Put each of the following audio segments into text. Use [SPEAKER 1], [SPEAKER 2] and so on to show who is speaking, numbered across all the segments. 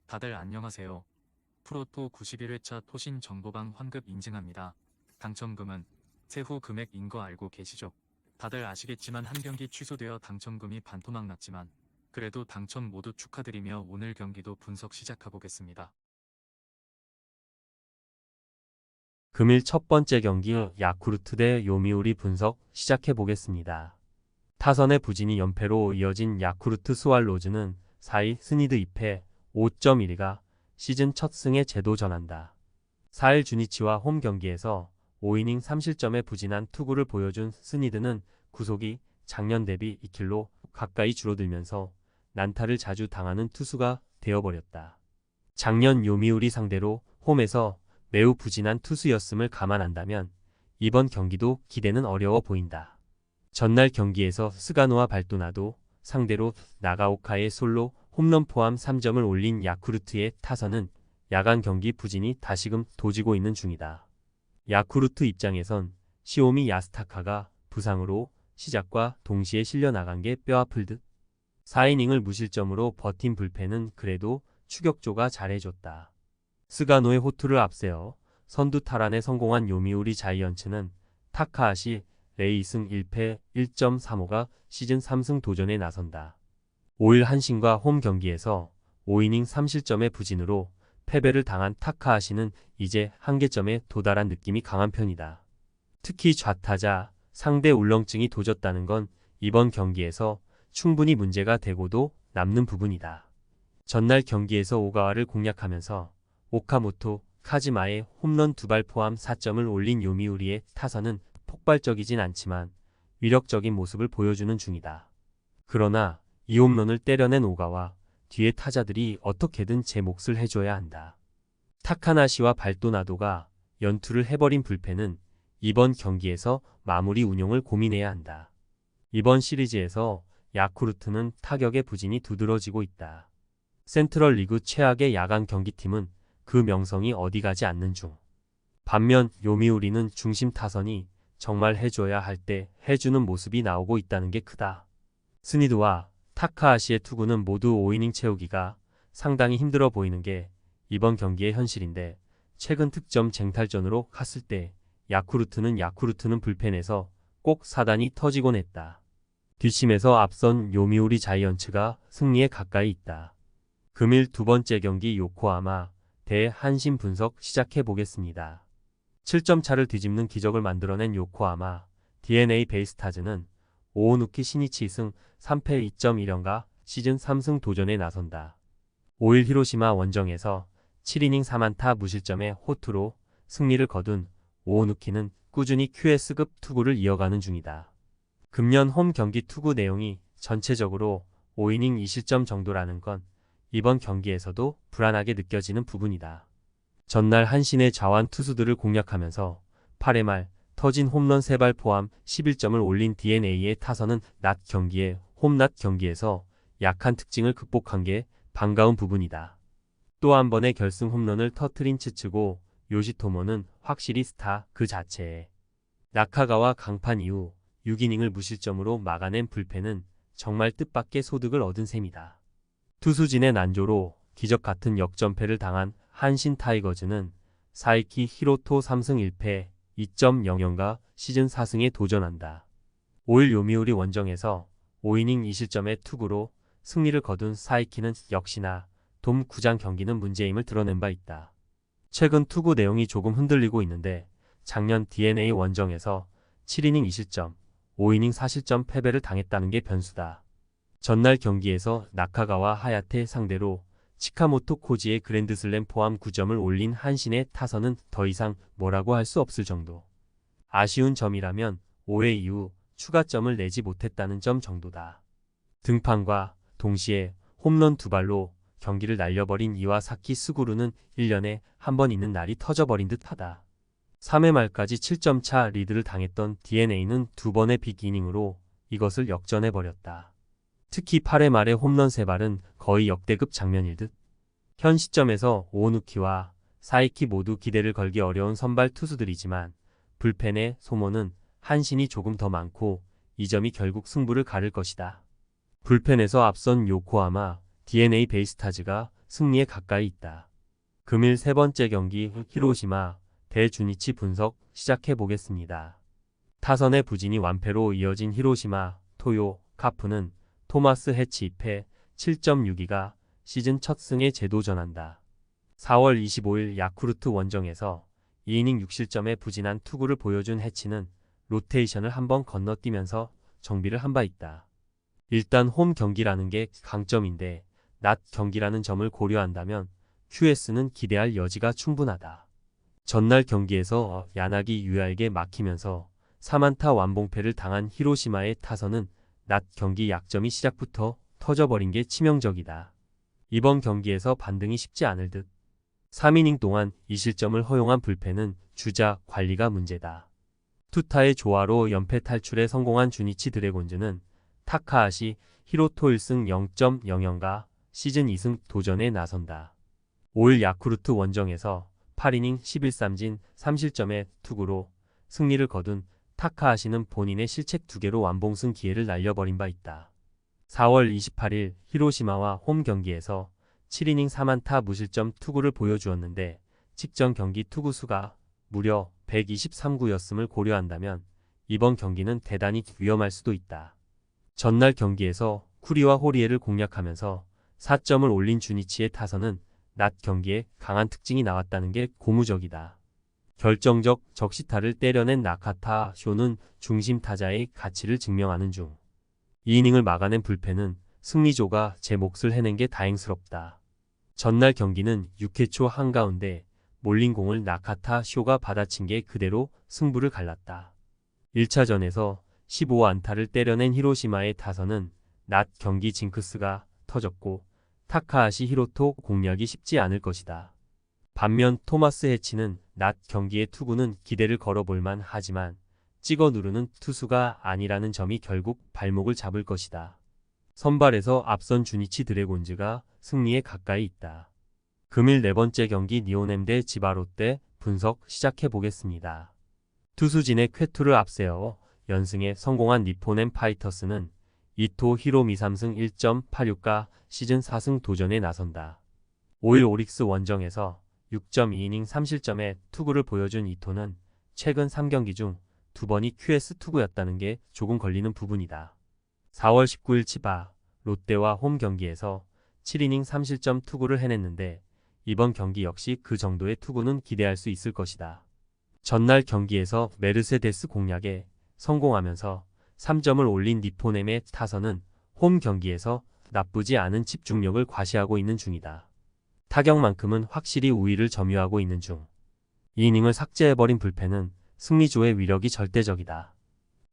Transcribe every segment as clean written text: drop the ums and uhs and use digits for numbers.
[SPEAKER 1] 다들 안녕하세요. 프로토 91회차 토신 정보방 환급 인증합니다. 당첨금은 세후 금액인 거 알고 계시죠? 다들 아시겠지만 한 경기 취소되어 당첨금이 반토막 났지만 그래도 당첨 모두 축하드리며 오늘 경기도 분석 시작해보겠습니다.
[SPEAKER 2] 금일 첫 번째 경기 야쿠르트 대 요미우리 분석 시작해보겠습니다. 타선의 부진이 연패로 이어진 야쿠르트 스왈로즈는 4위 스니드 2패 5.12가 시즌 첫 승에 재도전한다. 4일 주니치와 홈 경기에서 5이닝 3실점의 부진한 투구를 보여준 스니드는 구속이 작년 대비 2킬로 가까이 줄어들면서 난타를 자주 당하는 투수가 되어버렸다. 작년 요미우리 상대로 홈에서 매우 부진한 투수였음을 감안한다면 이번 경기도 기대는 어려워 보인다. 전날 경기에서 스가노와 발도나도 상대로 나가오카의 솔로 홈런 포함 3점을 올린 야쿠르트의 타선은 야간 경기 부진이 다시금 도지고 있는 중이다. 야쿠르트 입장에선 시오미 야스타카가 부상으로 시작과 동시에 실려 나간 게 뼈아플 듯. 4이닝을 무실점으로 버틴 불펜은 그래도 추격조가 잘해줬다. 스가노의 호투를 앞세워 선두 탈환에 성공한 요미우리 자이언츠는 타카하시 레이 2승 1패 1.35가 시즌 3승 도전에 나선다. 5일 한신과 홈 경기에서 5이닝 3실점의 부진으로 패배를 당한 타카하시는 이제 한계점에 도달한 느낌이 강한 편이다. 특히 좌타자 상대 울렁증이 도졌다는 건 이번 경기에서 충분히 문제가 되고도 남는 부분이다. 전날 경기에서 오가와를 공략하면서 오카모토, 카지마의 홈런 2발 포함 4점을 올린 요미우리의 타선은 폭발적이진 않지만 위력적인 모습을 보여주는 중이다. 그러나 이 홈런을 때려낸 오가와 뒤에 타자들이 어떻게든 제 몫을 해줘야 한다. 타카나시와 발도나도가 연투를 해버린 불펜은 이번 경기에서 마무리 운용을 고민해야 한다. 이번 시리즈에서 야쿠르트는 타격의 부진이 두드러지고 있다. 센트럴 리그 최악의 야간 경기팀은 그 명성이 어디 가지 않는 중. 반면 요미우리는 중심 타선이 정말 해줘야 할 때 해주는 모습이 나오고 있다는 게 크다. 스니드와 타카하시의 투구는 모두 5이닝 채우기가 상당히 힘들어 보이는 게 이번 경기의 현실인데 최근 득점 쟁탈전으로 갔을 때 야쿠르트는 불펜에서 꼭 사단이 터지곤 했다. 뒷심에서 앞선 요미우리 자이언츠가 승리에 가까이 있다. 금일 두 번째 경기 요코하마 대 한신 분석 시작해보겠습니다. 7점 차를 뒤집는 기적을 만들어낸 요코하마 DNA 베이스타즈는 오오누키 시니치 2승 3패 2.1연가 시즌 3승 도전에 나선다. 5일 히로시마 원정에서 7이닝 4안타 무실점의 호투로 승리를 거둔 오오누키는 꾸준히 QS급 투구를 이어가는 중이다. 금년 홈 경기 투구 내용이 전체적으로 5이닝 2실점 정도라는 건 이번 경기에서도 불안하게 느껴지는 부분이다. 전날 한신의 좌완 투수들을 공략하면서 8회 말 터진 홈런 3발 포함 11점을 올린 DNA의 타선은 낮 경기에서 약한 특징을 극복한 게 반가운 부분이다. 또 한 번의 결승 홈런을 터트린 츠츠고 요시토모는 확실히 스타 그 자체에. 나카가와 강판 이후 6이닝을 무실점으로 막아낸 불펜은 정말 뜻밖의 소득을 얻은 셈이다. 투수진의 난조로 기적같은 역전패를 당한 한신 타이거즈는 사이키 히로토 3승 1패 2.00가 시즌 4승에 도전한다. 5일 요미우리 원정에서 5이닝 2실점의 투구로 승리를 거둔 사이키는 역시나 돔 구장 경기는 문제임을 드러낸 바 있다. 최근 투구 내용이 조금 흔들리고 있는데 작년 DNA 원정에서 7이닝 2실점, 5이닝 4실점 패배를 당했다는 게 변수다. 전날 경기에서 나카가와 하야테 상대로 치카모토 코지의 그랜드슬램 포함 9점을 올린 한신의 타선은 더 이상 뭐라고 할 수 없을 정도. 아쉬운 점이라면 5회 이후 추가점을 내지 못했다는 점 정도다. 등판과 동시에 홈런 2발로 경기를 날려버린 이와사키 스구루는 1년에 한 번 있는 날이 터져버린 듯하다. 3회 말까지 7점 차 리드를 당했던 DNA는 2번의 빅이닝으로 이것을 역전해버렸다. 특히 8회 말의 홈런 3발은 거의 역대급 장면일 듯. 현 시점에서 오오누키와 사이키 모두 기대를 걸기 어려운 선발 투수들이지만 불펜의 소모는 한신이 조금 더 많고 이 점이 결국 승부를 가를 것이다. 불펜에서 앞선 요코하마 DNA 베이스타즈가 승리에 가까이 있다. 금일 세 번째 경기 히로시마 대 주니치 분석 시작해 보겠습니다. 타선의 부진이 완패로 이어진 히로시마 토요 카프는 토마스 해치 2패 7.62가 시즌 첫 승에 재도전한다. 4월 25일 야쿠르트 원정에서 2이닝 6실점의 부진한 투구를 보여준 해치는 로테이션을 한번 건너뛰면서 정비를 한 바 있다. 일단 홈 경기라는 게 강점인데 낮 경기라는 점을 고려한다면 QS는 기대할 여지가 충분하다. 전날 경기에서 야나기 유야에게 막히면서 3안타 완봉패를 당한 히로시마의 타선은 낮 경기 약점이 시작부터 터져버린 게 치명적이다. 이번 경기에서 반등이 쉽지 않을 듯. 3이닝 동안 2실점을 허용한 불펜은 주자 관리가 문제다. 투타의 조화로 연패 탈출에 성공한 주니치 드래곤즈는 타카하시 히로토 1승 0.00가 시즌 2승 도전에 나선다. 5일 야쿠르트 원정에서 8이닝 11삼진 3실점의 투구로 승리를 거둔 타카하시는 본인의 실책 2개로 완봉승 기회를 날려버린 바 있다. 4월 28일 히로시마와 홈 경기에서 7이닝 3안타 무실점 투구를 보여주었는데 직전 경기 투구 수가 무려 123구였음을 고려한다면 이번 경기는 대단히 위험할 수도 있다. 전날 경기에서 쿠리와 호리에를 공략하면서 4점을 올린 주니치의 타선은 낮 경기에 강한 특징이 나왔다는 게 고무적이다. 결정적 적시타를 때려낸 나카타 쇼는 중심 타자의 가치를 증명하는 중. 2이닝을 막아낸 불펜은 승리조가 제 몫을 해낸 게 다행스럽다. 전날 경기는 6회 초 한가운데 몰린 공을 나카타 쇼가 받아친 게 그대로 승부를 갈랐다. 1차전에서 15안타를 때려낸 히로시마의 타선은 낮 경기 징크스가 터졌고 타카하시 히로토 공략이 쉽지 않을 것이다. 반면 토마스 해치는 낮 경기의 투구는 기대를 걸어볼만 하지만 찍어 누르는 투수가 아니라는 점이 결국 발목을 잡을 것이다. 선발에서 앞선 주니치 드래곤즈가 승리에 가까이 있다. 금일 네 번째 경기 니오넴 대 지바롯데 분석 시작해 보겠습니다. 투수진의 쾌투를 앞세워 연승에 성공한 니포넴 파이터스는 이토 히로미 3승 1.86가 시즌 4승 도전에 나선다. 5일 오릭스 원정에서 6.2이닝 3실점의 투구를 보여준 이토는 최근 3경기 중 2번이 QS 투구였다는 게 조금 걸리는 부분이다. 4월 19일 치바 롯데와 홈 경기에서 7이닝 3실점 투구를 해냈는데 이번 경기 역시 그 정도의 투구는 기대할 수 있을 것이다. 전날 경기에서 메르세데스 공략에 성공하면서 3점을 올린 니포넴의 타선은 홈 경기에서 나쁘지 않은 집중력을 과시하고 있는 중이다. 타격만큼은 확실히 우위를 점유하고 있는 중. 2이닝을 삭제해버린 불펜은 승리조의 위력이 절대적이다.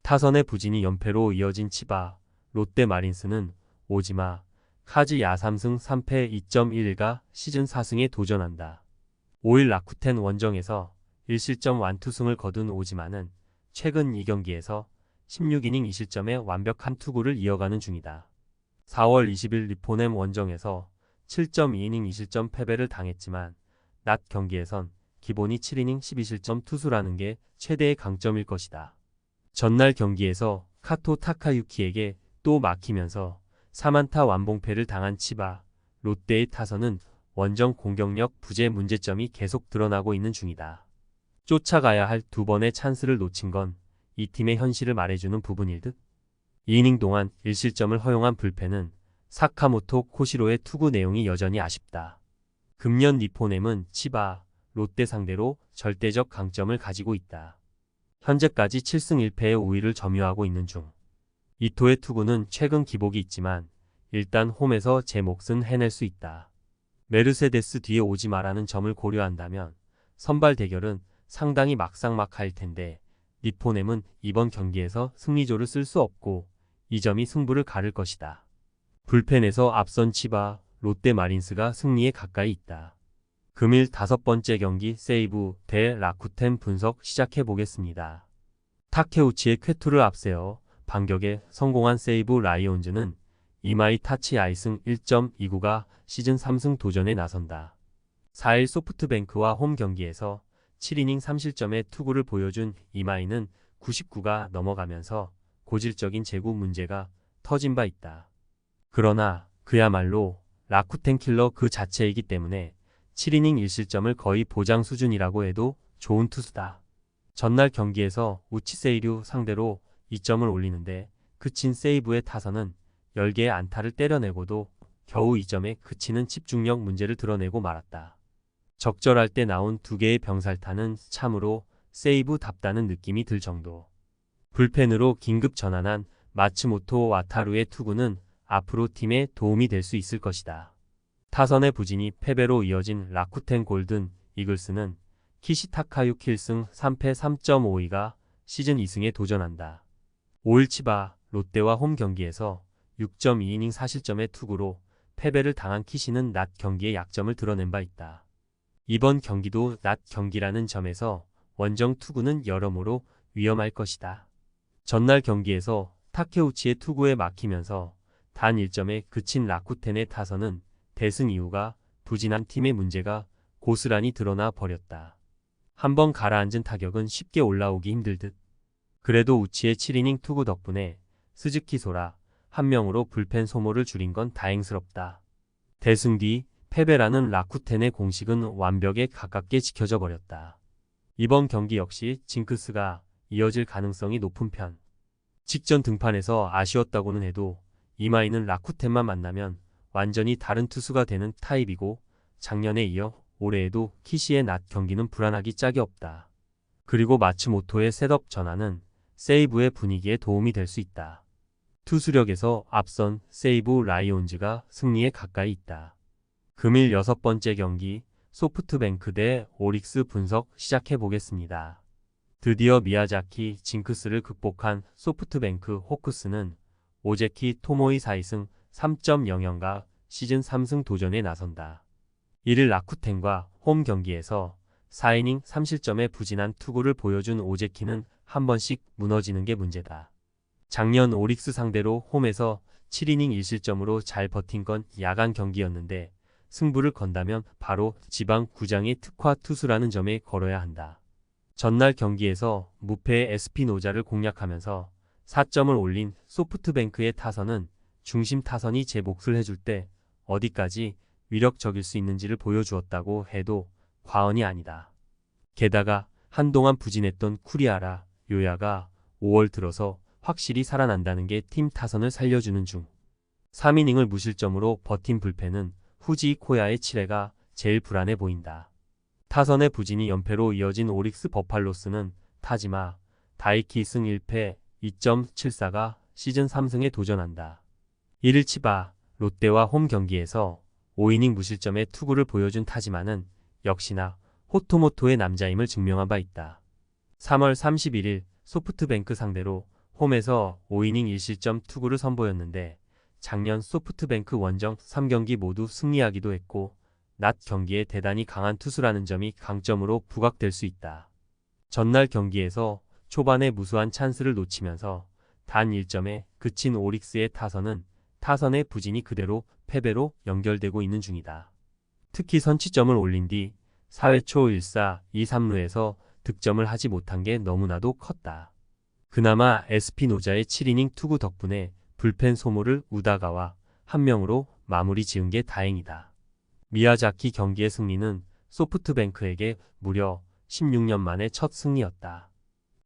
[SPEAKER 2] 타선의 부진이 연패로 이어진 치바, 롯데 마린스는 오지마, 카즈 야 3승 3패 2.1가 시즌 4승에 도전한다. 5일 라쿠텐 원정에서 1실점 완투승을 거둔 오지마는 최근 2경기에서 16이닝 2실점의 완벽한 투구를 이어가는 중이다. 4월 20일 니포넴 원정에서 7.2이닝 2실점 패배를 당했지만 낮 경기에선 기본이 7이닝 12실점 투수라는 게 최대의 강점일 것이다. 전날 경기에서 카토 타카유키에게 또 막히면서 3안타 완봉패를 당한 치바, 롯데의 타선은 원정 공격력 부재 문제점이 계속 드러나고 있는 중이다. 쫓아가야 할 2번의 찬스를 놓친 건 이 팀의 현실을 말해주는 부분일 듯. 2이닝 동안 1실점을 허용한 불펜은 사카모토 코시로의 투구 내용이 여전히 아쉽다. 금년 니포넴은 치바, 롯데 상대로 절대적 강점을 가지고 있다. 현재까지 7승 1패의 우위를 점유하고 있는 중. 이토의 투구는 최근 기복이 있지만 일단 홈에서 제 몫은 해낼 수 있다. 메르세데스 뒤에 오지 마라는 점을 고려한다면 선발 대결은 상당히 막상막하일 텐데 니포넴은 이번 경기에서 승리조를 쓸 수 없고 이 점이 승부를 가를 것이다. 불펜에서 앞선 치바, 롯데 마린스가 승리에 가까이 있다. 금일 5번째 경기 세이브 대 라쿠텐 분석 시작해 보겠습니다. 타케우치의 쾌투를 앞세워 반격에 성공한 세이브 라이온즈는 이마이 타치 아이승 1.29가 시즌 3승 도전에 나선다. 4일 소프트뱅크와 홈 경기에서 7이닝 3실점의 투구를 보여준 이마이는 99가 넘어가면서 고질적인 제구 문제가 터진 바 있다. 그러나 그야말로 라쿠텐 킬러 그 자체이기 때문에 7이닝 1실점을 거의 보장 수준이라고 해도 좋은 투수다. 전날 경기에서 우치 세이류 상대로 2점을 올리는데 그친 세이브의 타선은 10개의 안타를 때려내고도 겨우 2점에 그치는 집중력 문제를 드러내고 말았다. 적절할 때 나온 2개의 병살타는 참으로 세이브답다는 느낌이 들 정도. 불펜으로 긴급 전환한 마츠모토 와타루의 투구는 앞으로 팀에 도움이 될 수 있을 것이다. 타선의 부진이 패배로 이어진 라쿠텐 골든 이글스는 키시타카유 킬승 3패 3.52가 시즌 2승에 도전한다. 5일 치바 롯데와 홈 경기에서 6.2이닝 4실점의 투구로 패배를 당한 키시는 낮 경기의 약점을 드러낸 바 있다. 이번 경기도 낮 경기라는 점에서 원정 투구는 여러모로 위험할 것이다. 전날 경기에서 타케우치의 투구에 막히면서 단 1점에 그친 라쿠텐의 타선은 대승 이후가 부진한 팀의 문제가 고스란히 드러나 버렸다. 한번 가라앉은 타격은 쉽게 올라오기 힘들 듯. 그래도 우치의 7이닝 투구 덕분에 스즈키 소라 한 명으로 불펜 소모를 줄인 건 다행스럽다. 대승 뒤 패배라는 라쿠텐의 공식은 완벽에 가깝게 지켜져 버렸다. 이번 경기 역시 징크스가 이어질 가능성이 높은 편. 직전 등판에서 아쉬웠다고는 해도 이마이는 라쿠텐만 만나면 완전히 다른 투수가 되는 타입이고 작년에 이어 올해에도 키시의 낮 경기는 불안하기 짝이 없다. 그리고 마츠모토의 셋업 전환은 세이브의 분위기에 도움이 될 수 있다. 투수력에서 앞선 세이브 라이온즈가 승리에 가까이 있다. 금일 6번째 경기 소프트뱅크 대 오릭스 분석 시작해 보겠습니다. 드디어 미야자키 징크스를 극복한 소프트뱅크 호크스는 오제키 토모이 4이승 3.00가 시즌 3승 도전에 나선다. 이를 라쿠텐과 홈 경기에서 4이닝 3실점의 부진한 투구를 보여준 오제키는 한 번씩 무너지는 게 문제다. 작년 오릭스 상대로 홈에서 7이닝 1실점으로 잘 버틴 건 야간 경기였는데 승부를 건다면 바로 지방 구장의 특화 투수라는 점에 걸어야 한다. 전날 경기에서 무패의 에스피노자를 공략하면서 4점을 올린 소프트뱅크의 타선은 중심 타선이 제 몫을 해줄 때 어디까지 위력적일 수 있는지를 보여주었다고 해도 과언이 아니다. 게다가 한동안 부진했던 쿠리아라 요야가 5월 들어서 확실히 살아난다는 게 팀 타선을 살려주는 중. 3이닝을 무실점으로 버틴 불펜은 후지 코야의 7회가 제일 불안해 보인다. 타선의 부진이 연패로 이어진 오릭스 버팔로스는 타지마 다이키 승 1패 2.74가 시즌 3승에 도전한다. 1일 치바 롯데와 홈 경기에서 5이닝 무실점의 투구를 보여준 타지마는 역시나 호토모토의 남자임을 증명한 바 있다. 3월 31일 소프트뱅크 상대로 홈에서 5이닝 1실점 투구를 선보였는데 작년 소프트뱅크 원정 3경기 모두 승리하기도 했고 낮 경기에 대단히 강한 투수라는 점이 강점으로 부각될 수 있다. 전날 경기에서 초반에 무수한 찬스를 놓치면서 단 1점에 그친 오릭스의 타선은 타선의 부진이 그대로 패배로 연결되고 있는 중이다. 특히 선취점을 올린 뒤 4회 초 1사 2-3루에서 득점을 하지 못한 게 너무나도 컸다. 그나마 에스피노자의 7이닝 투구 덕분에 불펜 소모를 우다가와 한 명으로 마무리 지은 게 다행이다. 미야자키 경기의 승리는 소프트뱅크에게 무려 16년 만의 첫 승리였다.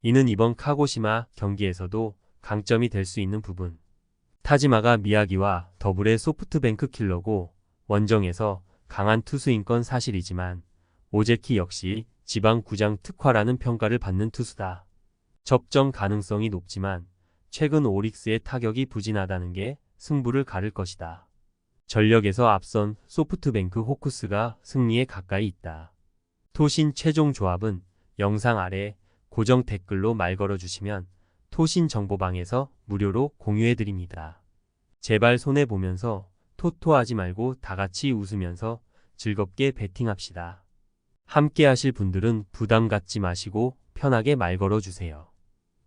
[SPEAKER 2] 이는 이번 카고시마 경기에서도 강점이 될 수 있는 부분. 타지마가 미야기와 더블의 소프트뱅크 킬러고 원정에서 강한 투수인 건 사실이지만 오제키 역시 지방 구장 특화라는 평가를 받는 투수다. 접전 가능성이 높지만 최근 오릭스의 타격이 부진하다는 게 승부를 가를 것이다. 전력에서 앞선 소프트뱅크 호크스가 승리에 가까이 있다. 토신 최종 조합은 영상 아래 고정 댓글로 말 걸어주시면 토신 정보방에서 무료로 공유해드립니다. 제발 손해보면서 토토하지 말고 다같이 웃으면서 즐겁게 베팅합시다. 함께 하실 분들은 부담 갖지 마시고 편하게 말 걸어주세요.